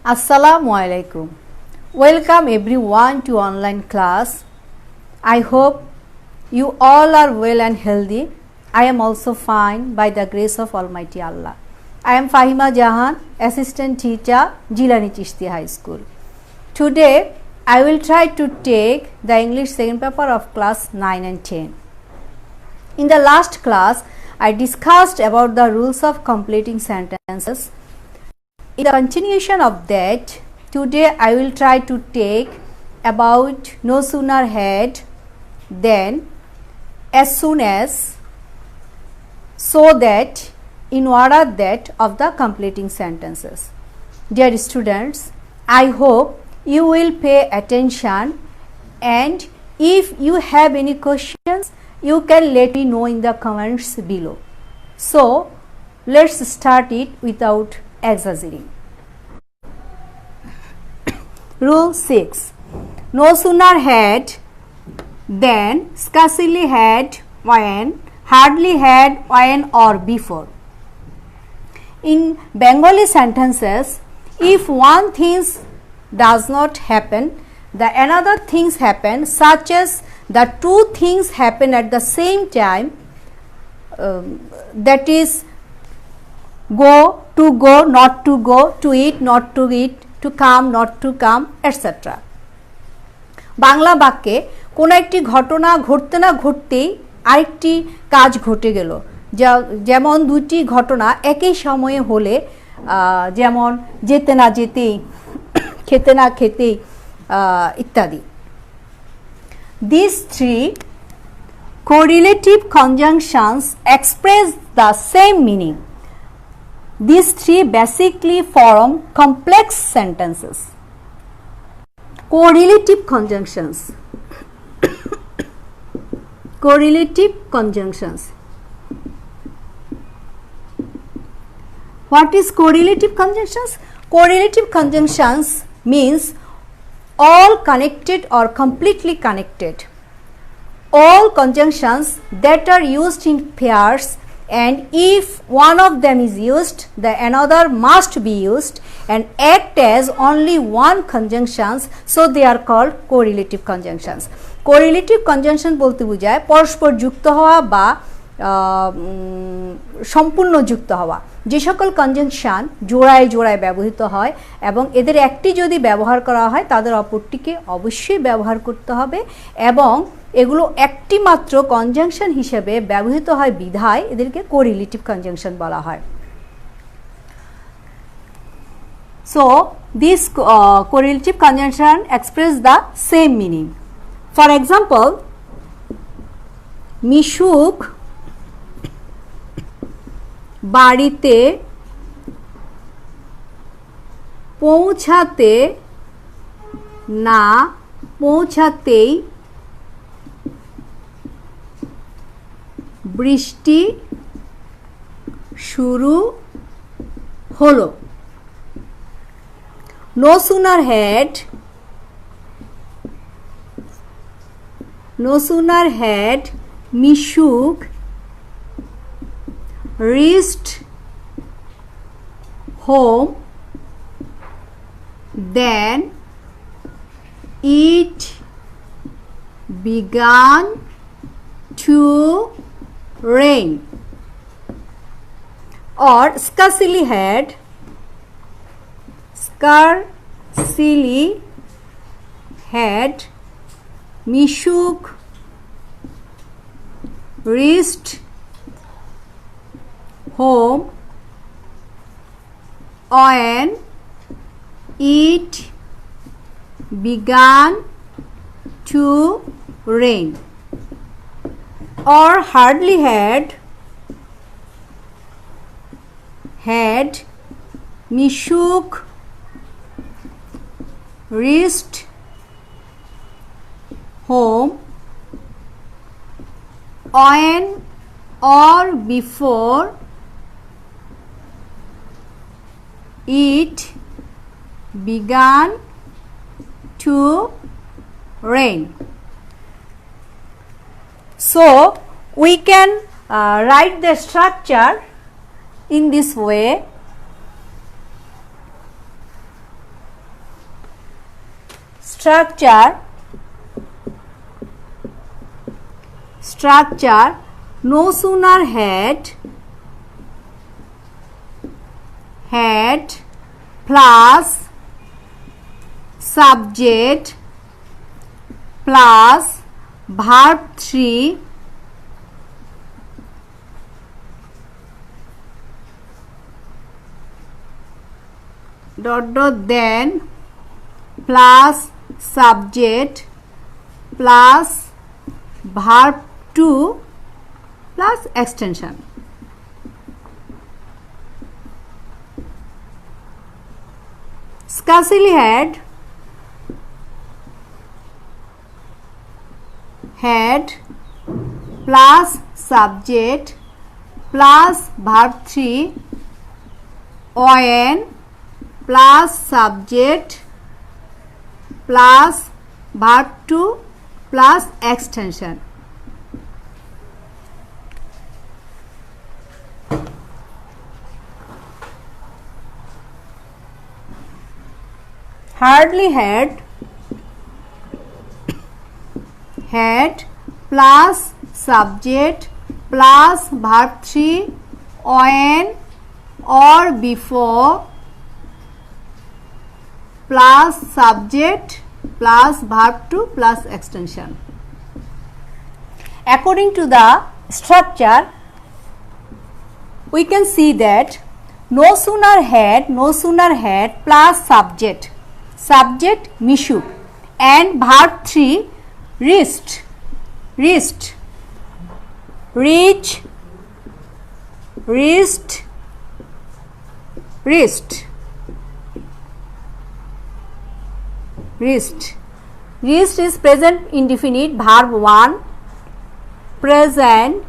Assalamu alaikum. Welcome everyone to online class. I hope you all are well and healthy. I am also fine by the grace of Almighty Allah. I am Fahima Jahan, assistant teacher, Jilani Chishti High School. Today I will try to take the English second paper of class 9 and 10. In the last class, I discussed about the rules of completing sentences. In the continuation of that, today I will try to take about no sooner had than, as soon as, so that, in order that of the completing sentences. Dear students, I hope you will pay attention, and if you have any questions, you can let me know in the comments below. So, let's start it without exaggerating. Rule 6. No sooner had than, scarcely had when, hardly had when or before. In Bengali sentences, if one thing does not happen, the another things happen, such as the two things happen at the same time, that is go, not to go, to eat, not to eat, to come, not to come, etc. Bangla বাক্যে কোনো একটি ঘটনা ঘটতে না ঘটতেই আরেকটি কাজ ঘটে গেল, যেমন দুটি ঘটনা একই সময়ে হলে, যেমন যেতে না যেতেই, খেতে না খেতেই ইত্যাদি। These three correlative conjunctions express the same meaning. These three basically form complex sentences. Correlative conjunctions. Correlative conjunctions. What is correlative conjunctions? Correlative conjunctions means all connected or completely connected. All conjunctions that are used in pairs, and if one of them is used, the another must be used and act as only one conjunctions, so they are called correlative conjunctions. Correlative conjunction বলতে বোঝায় পরস্পর যুক্ত হওয়া বা সম্পূর্ণ যুক্ত হওয়া। যে সকল কনজাংশন জোড়ায় জোড়ায় ব্যবহৃত হয় এবং এদের একটি যদি ব্যবহার করা হয়, তাদের অপরটিকে অবশ্যই ব্যবহার করতে হবে, এবং এগুলো একটি মাত্র কনজাংশন হিসেবে ব্যবহৃত হয় বিধায় এদেরকে কোরিলেটিভ কনজাংশন বলা হয়। So this correlative conjunction express the same meaning. For example, মিশুক বাড়িতে পৌঁছাতে না পৌঁছাতেই বৃষ্টি শুরু হলো। No sooner had Mishuk reached home then it began to rain. Or scarcely had Mishuk reached home when it began to rain. Or hardly had Mishuk reached home when or before it began to rain. So we can write the structure in this way. structure no sooner had plus subject plus verb 3 then plus subject plus verb 2 plus extension. Scarcely had plus subject plus verb 3 when plus subject plus verb 2 plus extension. Hardly had plus subject plus verb 3 when or before plus subject plus verb 2 plus extension. According to the structure, we can see that no sooner had plus subject Mishuk and verb 3 reached, reached, is present indefinite, verb 1 present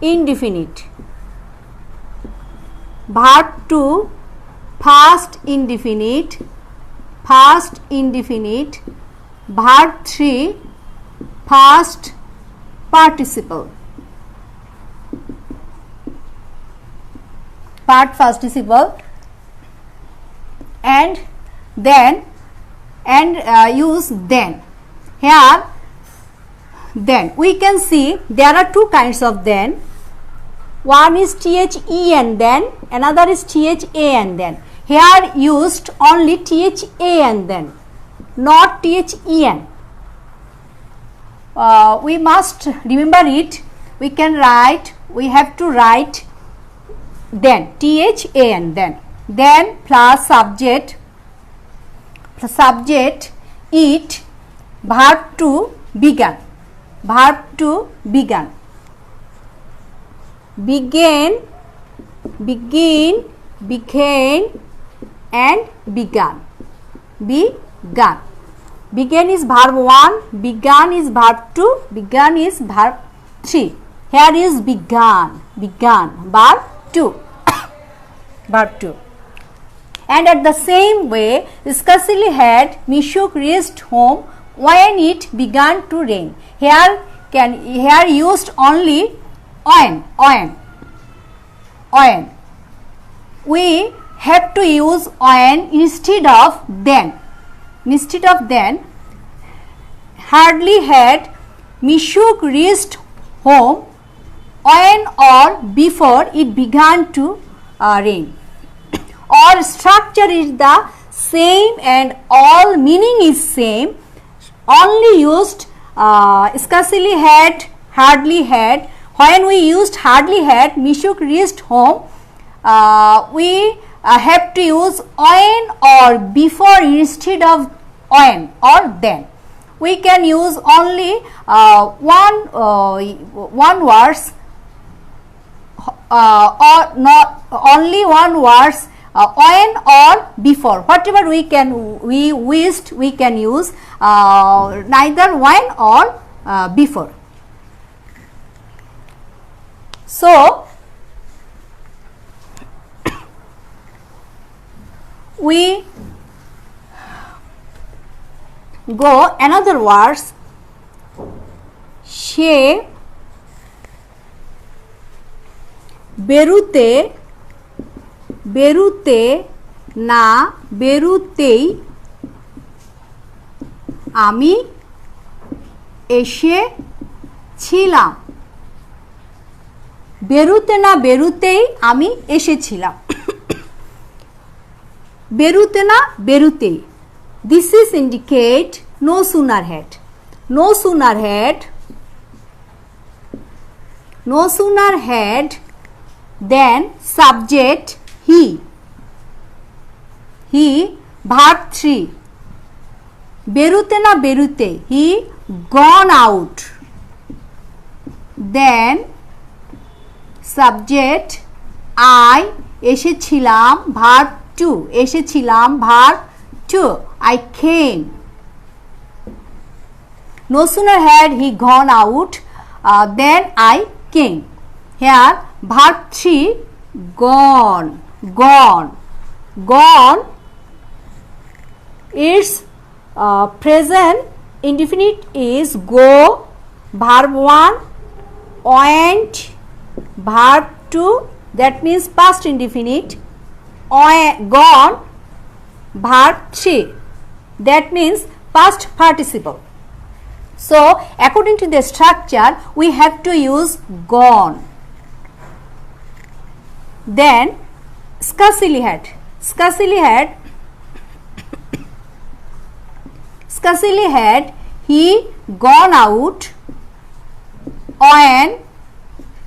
indefinite, verb 2 past indefinite, verb 3 past participle, and then use then. Here then we can see there are two kinds of then. One is THEN then, another is THAN then. Here used only THAN then, not THEN. We must remember it. We have to write then, THAN then plus subject it, verb 2 began, begin, became and began. Began is verb 1, began is verb 2, began is verb 3. Here is began, verb 2. And at the same way, scarcely had Mishuk reached home when it began to rain. Here used only when. We have to use when instead of then. Hardly had Mishuk reached home when or before it began to rain. All structure is the same and all meaning is same. Only used scarcely had, hardly had. When we used hardly had, Mishuk reached home, we have to use when or before instead of when or then. We can use only one words or not only one words when or before. Whatever we wished, we can use neither when or before. So we go another words, she বেরুতে না বেরুতেই আমি এসেছিলাম। বেরুতে না বেরুতেই আমি এসেছিলাম। বেরুতে না বেরুতেই। This is indicate no sooner had. No sooner had. No sooner had than subject he. He verb 3. বেরুতে না বেরুতে he gone out. Then subject I এসেছিলাম verb 2. এসেছিলাম verb 2. I came. No sooner had he gone out than I came. Here verb 3 gone. Gone. Gone. Its present indefinite is go. Verb 1 went. Verb 2 that means past indefinite. Gone. Verb 3 that means past participle. So according to the structure we have to use gone. Then scurcily had. Scurcily had. Scurcily had he gone out when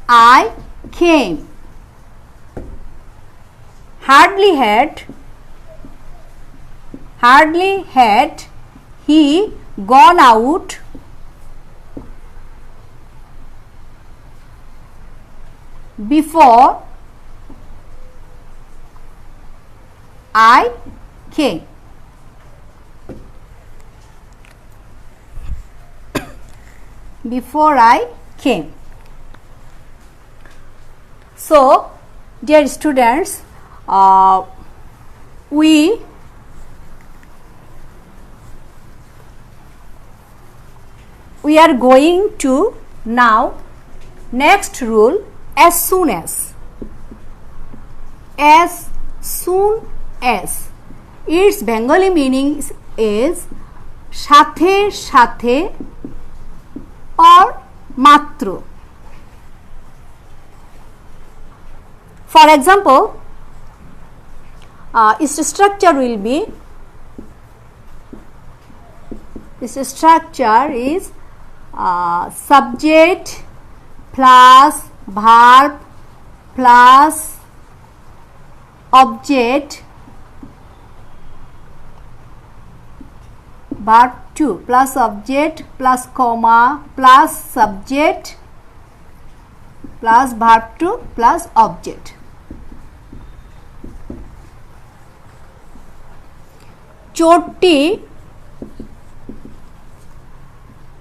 I came. Hardly had. Hardly had he gone out before I came. Before I came. So dear students, we are going to now next rule as soon as. As soon as. Its Bengali meaning is সাথে সাথে or matro. For example, its structure will be, its structure is subject plus verb plus object, verb 2 plus object plus comma plus subject plus verb 2 plus object. চোরটি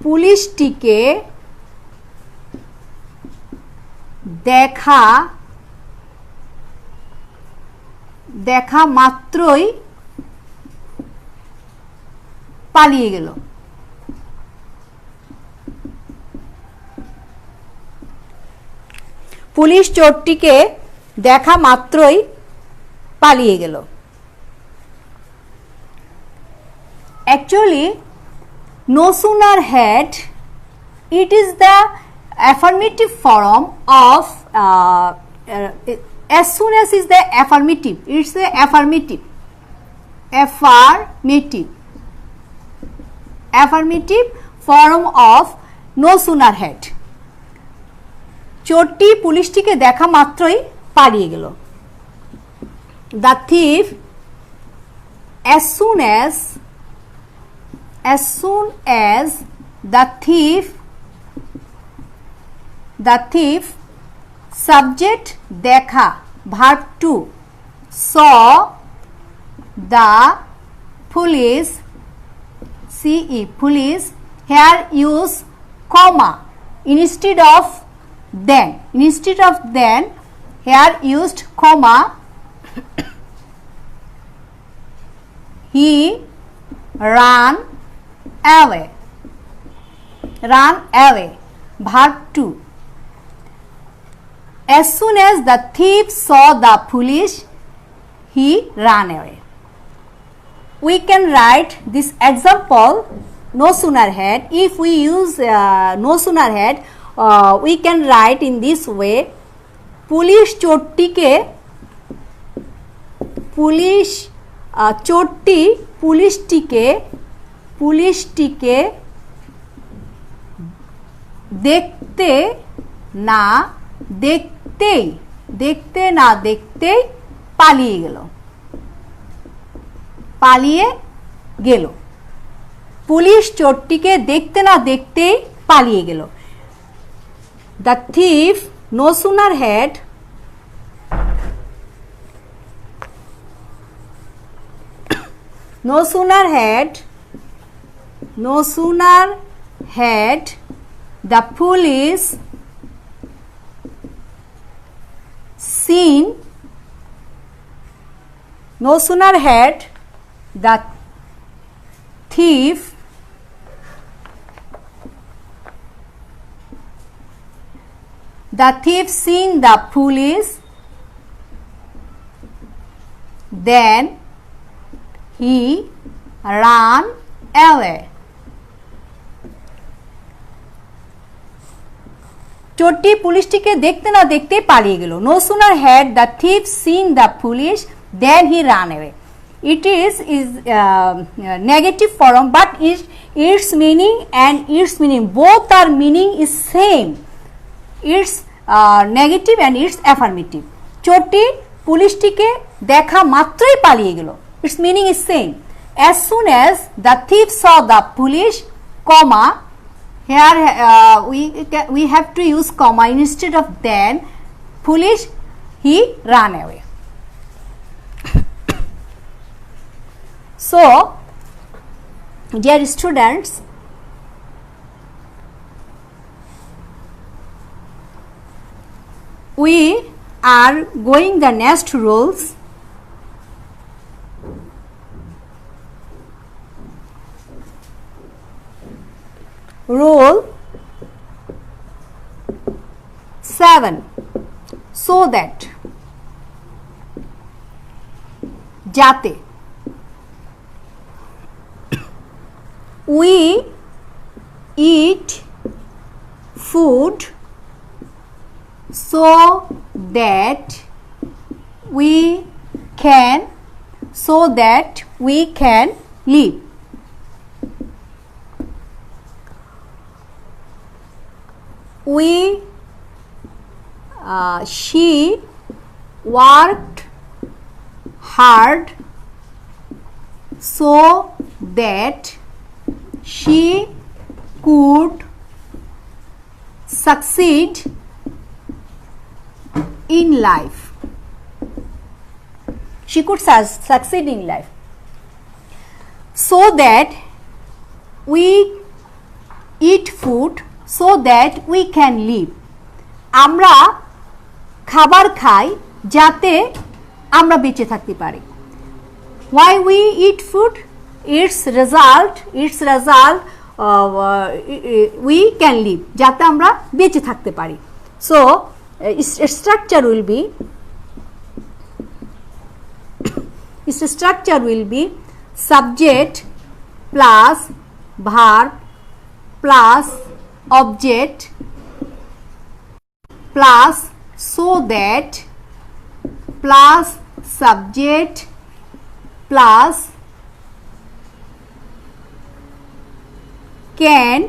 পুলিশটিকে দেখা মাত্রই পালিয়ে গেল। Police চোরটিকে দেখা মাত্রই পালিয়ে গেল। Actually, no sooner had, it is the affirmative form of as soon as is the affirmative. It's the affirmative. Affirmative form of no sooner had. চোরটি পুলিশটিকে দেখা মাত্রই পালিয়ে গেল। The thief as soon as the thief subject দেখা verb 2 saw the police here use comma instead of then here used comma. He ran away verb 2. As soon as the thief saw the police, he ran away. We can write this example no sooner had. If we use no sooner had, we can write in this way. Police চোরটিকে চোরটি পুলিশটিকে দেখতে না দেখতেই পালিয়ে গেল। Police চোরটিকে দেখতে না দেখতেই পালিয়ে গেল। The thief no sooner had the police seen no sooner had the thief seen the police, then he ran away. চোরটি পুলিশটিকে দেখতে না দেখতে পালিয়ে গেল। No sooner had the thief seen the police, then he ran away. It is negative form, but its meaning and its meaning both are meaning is same. It's negative and it's affirmative. চোরটি পুলিশটিকে দেখা মাত্রই পালিয়ে গেল। Its meaning is same. As soon as the thief saw the police, comma, here we have to use comma instead of then. Police, he ran away. So, dear students, we are going the next rules. Rule 7. So that, যাতে, we eat food so that we can live. She worked hard so that she could succeed in life. She could succeed in life. So that we eat food so that we can live. আমরা খাবার খাই যাতে আমরা বেঁচে থাকতে পারি। Why we eat food? Its result we can live, যাতে আমরা বেঁচে থাকতে পারি। So structure will be subject plus verb plus object plus so that plus subject plus can,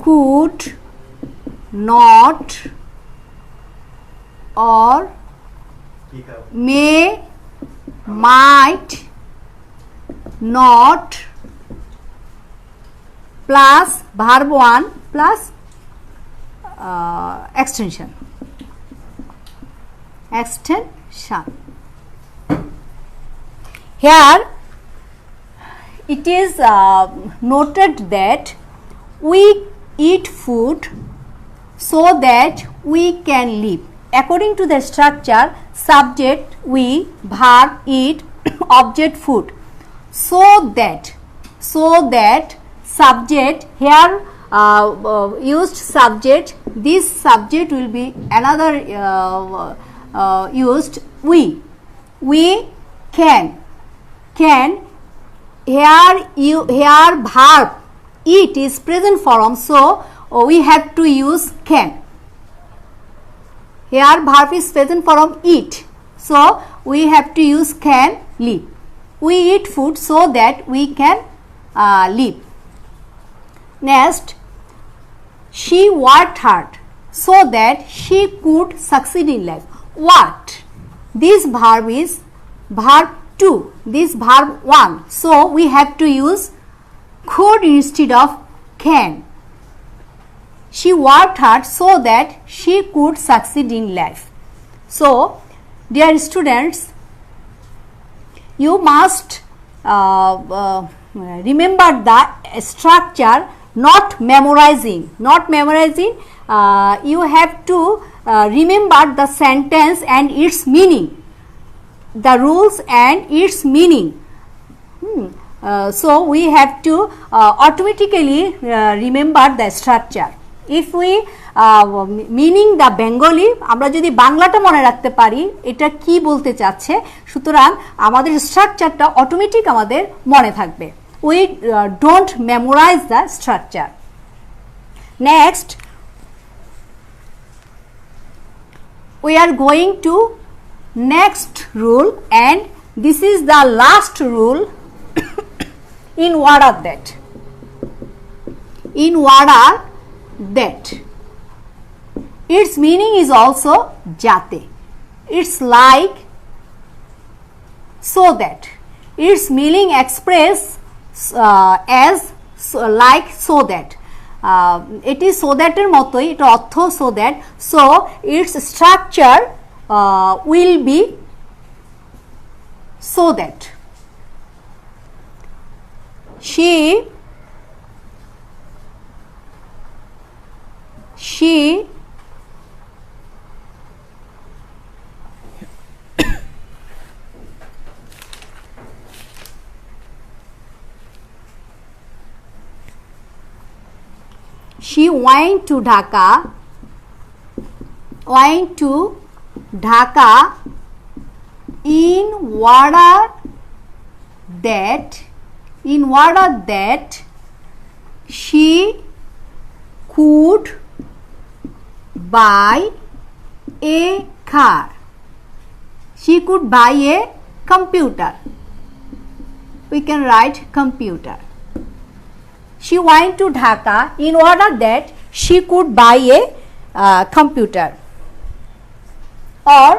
could, not, or may, might, not, plus verb 1 plus extension. Here it is noted that we eat food so that we can live. According to the structure, subject we, verb eat, object food. So that subject here used subject. This subject will be another used we can here verb eat is present form, so we have to use can. Here verb is present form eat, so we have to use can live. We eat food so that we can live. Next, she worked hard so that she could succeed in life. Worked. This verb is verb 2. This verb 1. So we have to use could instead of can. She worked hard so that she could succeed in life. So, dear students, you must remember the structure, not memorizing. You have to remember the sentence and its meaning, the rules and its meaning. So we have to automatically remember the structure. If we meaning the Bengali, আমরা যদি বাংলাটা মনে রাখতে পারি এটা কি বলতে চাচ্ছে, সুতরাং আমাদের স্ট্রাকচারটা অটোমেটিক আমাদের মনে থাকবে। We don't memorize the structure. Next, we are going to next rule, and this is the last rule in what are that. In what are that. Its meaning is also jate. It's like so that. Its meaning express as like so that. It is so that er motoi, it ortho so that. So its structure will be so that. She went to Dhaka in order that she could buy a car. She could buy a computer. We can write computer. She went to Dhaka in order that she could buy a computer. Or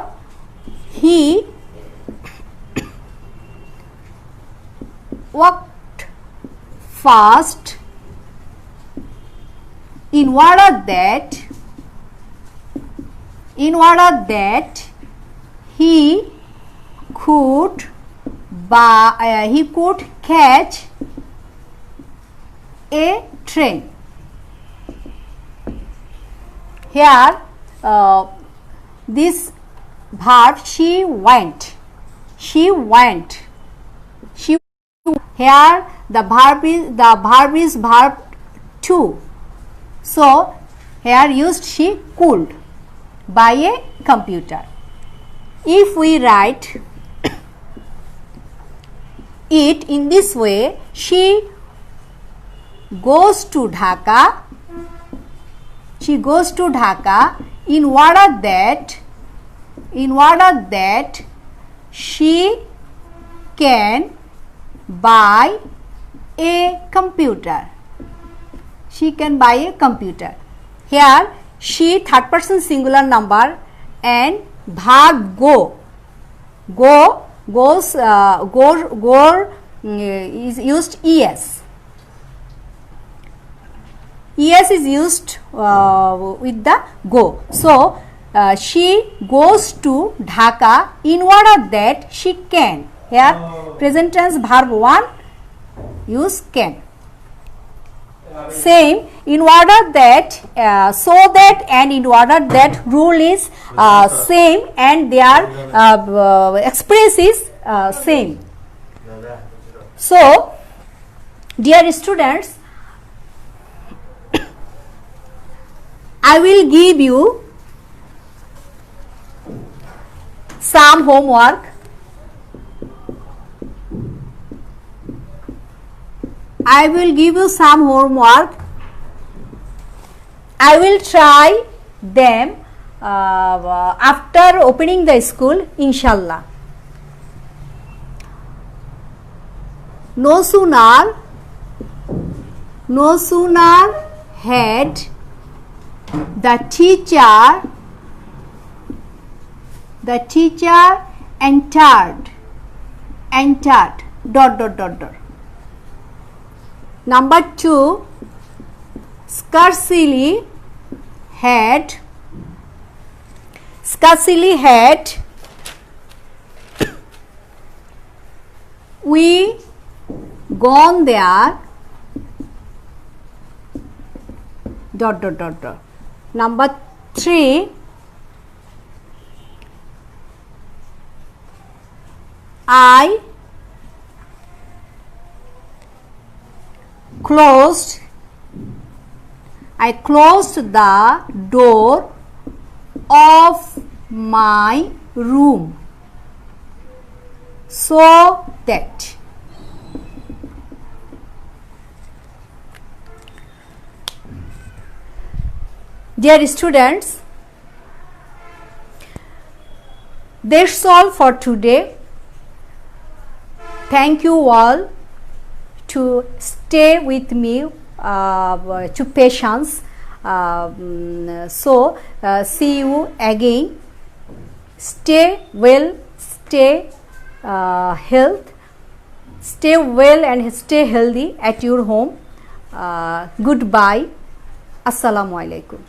he walked fast in order that he could catch a train. Here this verb she went. Here the verb is verb 2. So here used she could buy a computer. If we write it in this way, she goes to Dhaka in order that she can buy a computer. Here she third person singular number and verb goes is used es. Es is used with the go. So she goes to Dhaka in order that she can. Here present tense verb 1 use can. Same in order that, so that and in order that rule is same and their express is same. So dear students, I will give you some homework. I will give you some homework. I will try them after opening the school, inshallah. No sooner had the teacher entered dot dot dot dot. Number 2, scarcely had we gone there dot dot dot dot. Number 3, I closed the door of my room so that dear students, that's all for today. Thank you all to stay with me, to patience. See you again. Stay well, stay stay well and stay healthy at your home. Goodbye. Assalamu alaikum.